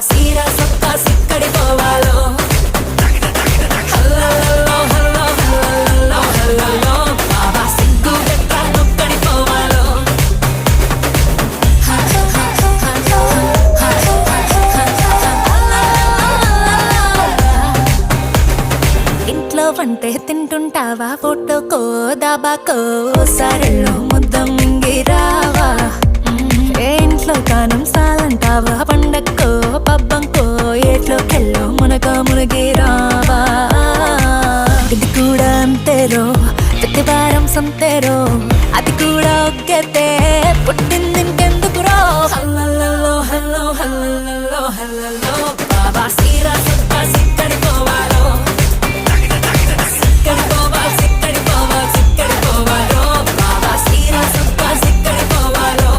సీరా సొక్కా సిక్కడి పోవాలో హల్లల్లో hello హల్లల్లో హల్లల్లో బాబా సిగ్గు గట్ట నొక్కడి పోవాలో ఇంట్లో వంటే తింటుంటావా ఫోటోకో దాబాకో సరెల్లో ముద్ద మింగిరావా ఏ ఇంట్లో కానం సాలంటావా పండక్కో పబ్బంకో ఏట్లోకెళ్ళో మునగిరావా ఇది కూడా అంతేరో ప్రతి వారం సంతేరో అది కూడా ఒగ్గతే